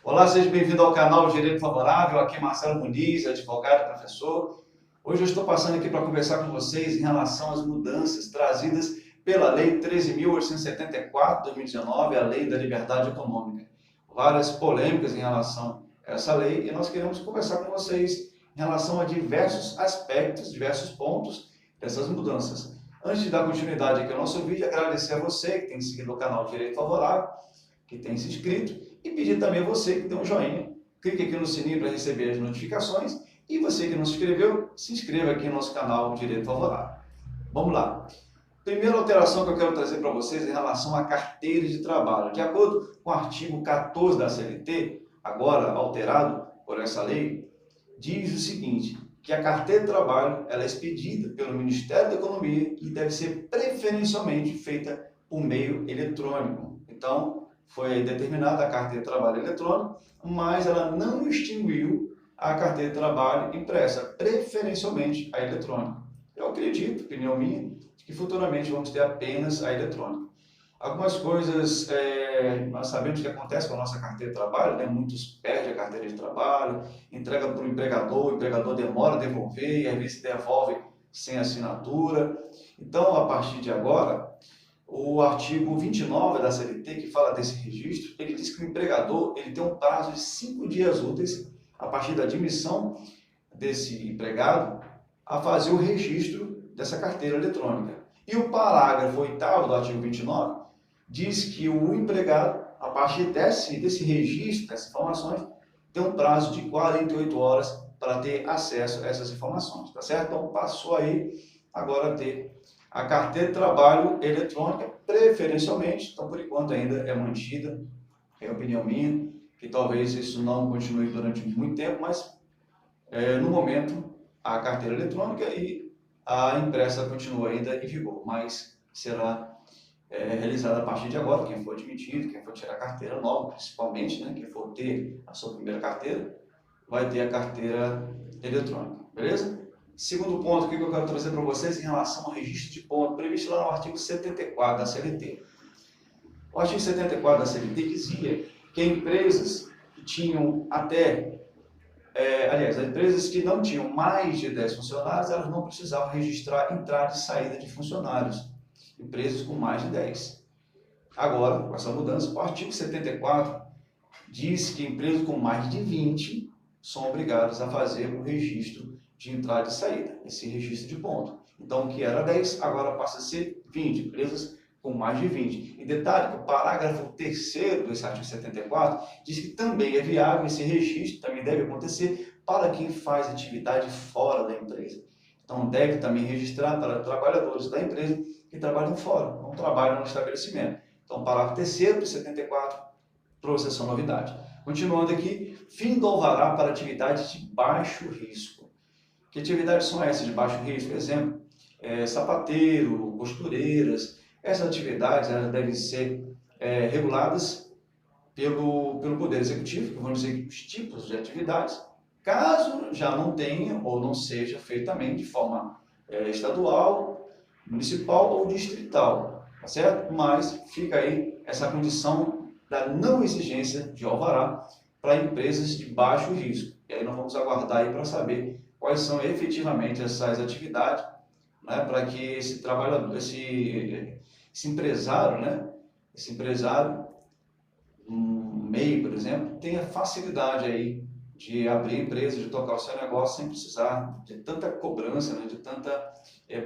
Olá, seja bem-vindo ao canal Direito Favorável. Aqui é Marcelo Muniz, advogado e professor. Hoje eu estou passando aqui para conversar com vocês em relação às mudanças trazidas pela Lei 13.874 de 2019, a Lei da Liberdade Econômica. Várias polêmicas em relação a essa lei e nós queremos conversar com vocês em relação a diversos aspectos, diversos pontos dessas mudanças. Antes de dar continuidade aqui ao nosso vídeo, agradecer a você que tem seguido o canal Direito Favorável, que tem se inscrito, e pedir também a você que dê um joinha, clique aqui no sininho para receber as notificações, e você que não se inscreveu, se inscreva aqui no nosso canal Direito Favorável. Vamos lá. Primeira alteração que eu quero trazer para vocês é em relação à carteira de trabalho. De acordo com o artigo 14 da CLT, agora alterado por essa lei, diz o seguinte, que a carteira de trabalho ela é expedida pelo Ministério da Economia e deve ser preferencialmente feita por meio eletrônico. Então, foi determinada a carteira de trabalho eletrônico, mas ela não extinguiu a carteira de trabalho impressa, preferencialmente a eletrônica. Eu acredito, opinião minha, que futuramente vamos ter apenas a eletrônica. Algumas coisas, nós sabemos que acontece com a nossa carteira de trabalho, né? Muitos perdem a carteira de trabalho, entrega para o empregador demora a devolver, e às vezes devolve sem assinatura. Então, a partir de agora, o artigo 29 da CLT, que fala desse registro, ele diz que o empregador ele tem um prazo de 5 dias úteis, a partir da admissão desse empregado, a fazer o registro dessa carteira eletrônica. E o parágrafo 8º do artigo 29 diz que o empregado, a partir desse registro, dessas informações, tem um prazo de 48 horas para ter acesso a essas informações, tá certo? Então, passou aí agora a ter a carteira de trabalho eletrônica, preferencialmente, então por enquanto ainda é mantida, é a opinião minha, que talvez isso não continue durante muito tempo, mas no momento a carteira eletrônica e a impressa continua ainda em vigor, mas será realizada a partir de agora, quem for admitido, quem for tirar a carteira nova, principalmente, né, quem for ter a sua primeira carteira, vai ter a carteira eletrônica, beleza? Segundo ponto que eu quero trazer para vocês em relação ao registro de ponto, previsto lá no artigo 74 da CLT. O artigo 74 da CLT dizia que empresas que tinham as empresas que não tinham mais de 10 funcionários, elas não precisavam registrar entrada e saída de funcionários. Empresas com mais de 10. Agora, com essa mudança, o artigo 74 diz que empresas com mais de 20 são obrigadas a fazer o registro de entrada e saída, esse registro de ponto. Então, o que era 10, agora passa a ser 20, empresas com mais de 20. E detalhe que o parágrafo 3º desse artigo 74 diz que também é viável esse registro, também deve acontecer para quem faz atividade fora da empresa. Então, deve também registrar para trabalhadores da empresa que trabalham fora, não trabalham no estabelecimento. Então, parágrafo 3º do 74 trouxe essa novidade. Continuando aqui, fim do alvará para atividades de baixo risco. Que atividades são essas de baixo risco? Por exemplo, sapateiro, costureiras. Essas atividades elas devem ser reguladas pelo Poder Executivo, que vão dizer os tipos de atividades, caso já não tenha ou não seja feito também de forma estadual, municipal ou distrital, tá certo? Mas fica aí essa condição da não exigência de alvará para empresas de baixo risco. E aí nós vamos aguardar aí para saber quais são efetivamente essas atividades, né, para que esse trabalhador, esse empresário, né, esse empresário, um MEI, por exemplo, tenha facilidade aí de abrir empresa, de tocar o seu negócio sem precisar de tanta cobrança, né, de tanta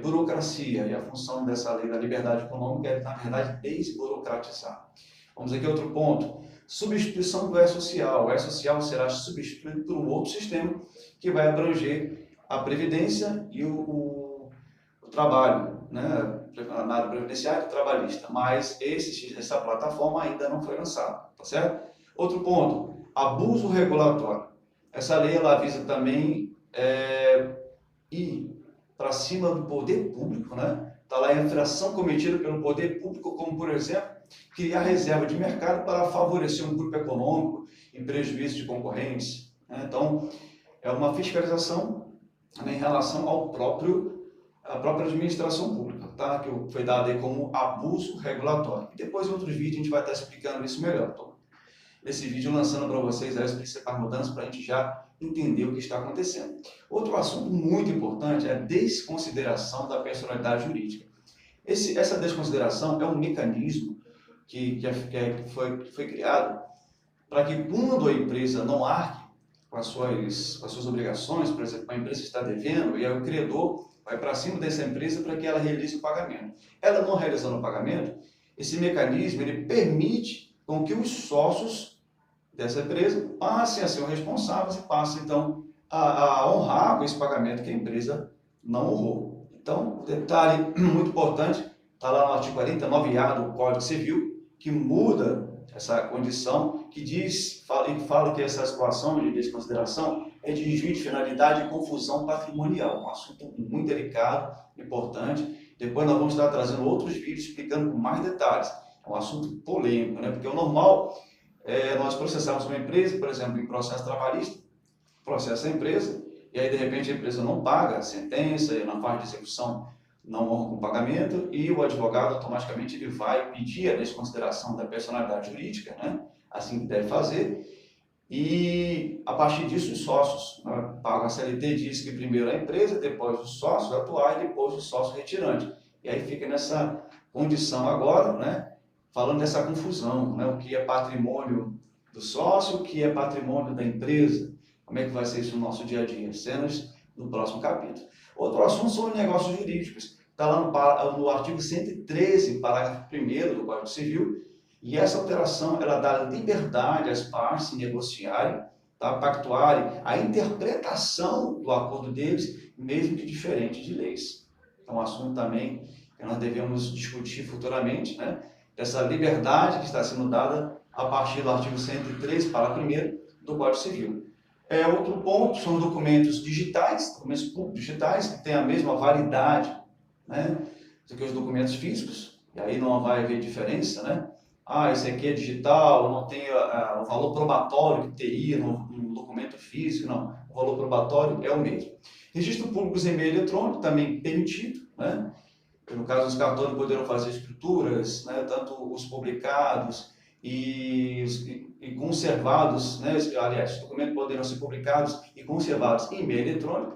burocracia. E a função dessa lei da liberdade econômica é, na verdade, desburocratizar. Vamos aqui a outro ponto. Substituição do E-Social. O E-Social será substituído por um outro sistema que vai abranger a Previdência e o trabalho, né, na área previdenciária e trabalhista, mas essa plataforma ainda não foi lançada, tá certo? Outro ponto, abuso regulatório. Essa lei ela visa também ir para cima do poder público, né? Está lá a infração cometida pelo poder público, como, por exemplo, criar reserva de mercado para favorecer um grupo econômico em prejuízo de concorrência, né? Então, é uma fiscalização, né, em relação à própria administração pública, tá? Que foi dado aí como abuso regulatório. E depois, em outros vídeos, a gente vai estar explicando isso melhor. Então, nesse vídeo lançando para vocês as principais mudanças para a gente já entender o que está acontecendo. Outro assunto muito importante é a desconsideração da personalidade jurídica. Essa desconsideração é um mecanismo que foi criado para que quando a empresa não arque com as suas obrigações, por exemplo, a empresa está devendo e aí o credor vai para cima dessa empresa para que ela realize o pagamento. Ela não realizando o pagamento, esse mecanismo ele permite com que os sócios dessa empresa passem a ser os responsáveis e passem então a honrar com esse pagamento que a empresa não honrou. Então, detalhe muito importante, está lá no artigo 49A do Código Civil, que muda essa condição, que fala que essa situação de desconsideração é de desvio de finalidade e confusão patrimonial. Um assunto muito delicado, importante. Depois nós vamos estar trazendo outros vídeos explicando com mais detalhes. É um assunto polêmico, né? Porque o normal é nós processarmos uma empresa, por exemplo, em processo trabalhista, processa a empresa, e aí de repente a empresa não paga a sentença, na parte de execução não honra com o pagamento, e o advogado automaticamente ele vai pedir a desconsideração da personalidade jurídica, né? Assim que deve fazer, e a partir disso os sócios, né, pagam a CLT, diz que primeiro a empresa, depois os sócios atuais e depois o sócio retirante. E aí fica nessa condição agora, né? Falando dessa confusão, né? O que é patrimônio do sócio, o que é patrimônio da empresa, como é que vai ser isso no nosso dia a dia? Cenas no próximo capítulo. Outro assunto são negócios jurídicos. Está lá no artigo 113, parágrafo 1º do Código Civil, e essa alteração ela dá liberdade às partes se negociarem, tá? Pactuarem a interpretação do acordo deles, mesmo que diferente de leis. É um assunto também que nós devemos discutir futuramente, né? Essa liberdade que está sendo dada a partir do artigo 113, parágrafo 1º do Código Civil. Outro ponto são documentos digitais, documentos públicos digitais, que têm a mesma validade, né, do que os documentos físicos, e aí não vai haver diferença, né? Esse aqui é digital, não tem o valor probatório que teria no documento físico, não. O valor probatório é o mesmo. Registro público em meio eletrônico, também permitido, né? No caso, os cartórios poderão fazer escrituras, né, tanto os publicados e conservados, né, aliás, os documentos poderão ser publicados e conservados em meio eletrônico,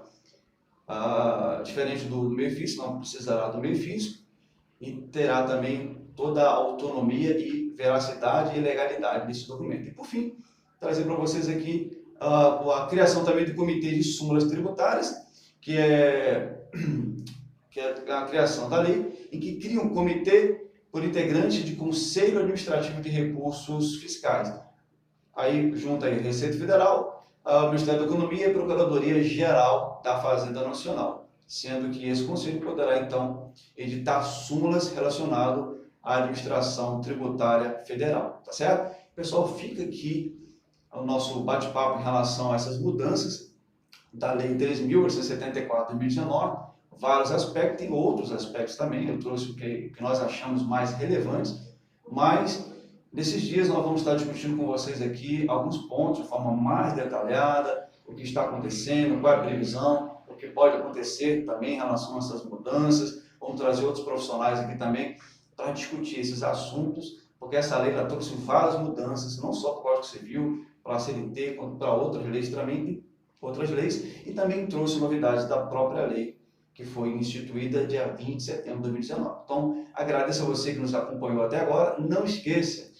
diferente do meio físico, não precisará do meio físico, e terá também toda a autonomia e veracidade e legalidade desse documento. E, por fim, trazer para vocês aqui a criação também do Comitê de Súmulas Tributárias, que é a criação da lei, em que cria um comitê por integrante de Conselho Administrativo de Recursos Fiscais. Aí junta aí Receita Federal, o Ministério da Economia e a Procuradoria-Geral da Fazenda Nacional, sendo que esse conselho poderá, então, editar súmulas relacionadas à administração tributária federal, tá certo? Pessoal, fica aqui o nosso bate-papo em relação a essas mudanças da Lei 3.874 de 2019, vários aspectos, tem outros aspectos também, eu trouxe o que nós achamos mais relevantes, mas nesses dias nós vamos estar discutindo com vocês aqui alguns pontos de forma mais detalhada, o que está acontecendo, qual é a previsão, o que pode acontecer também em relação a essas mudanças. Vamos trazer outros profissionais aqui também para discutir esses assuntos, porque essa lei já trouxe várias mudanças, não só para o Código Civil, para a CLT, quanto para outras leis também, e também trouxe novidades da própria lei, que foi instituída dia 20 de setembro de 2019. Então, agradeço a você que nos acompanhou até agora. Não esqueça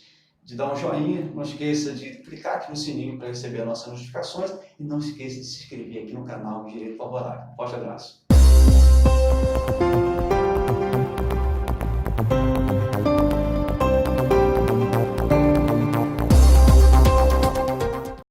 de dar um joinha, não esqueça de clicar aqui no sininho para receber as nossas notificações e não esqueça de se inscrever aqui no canal Direito Favorável. Forte abraço!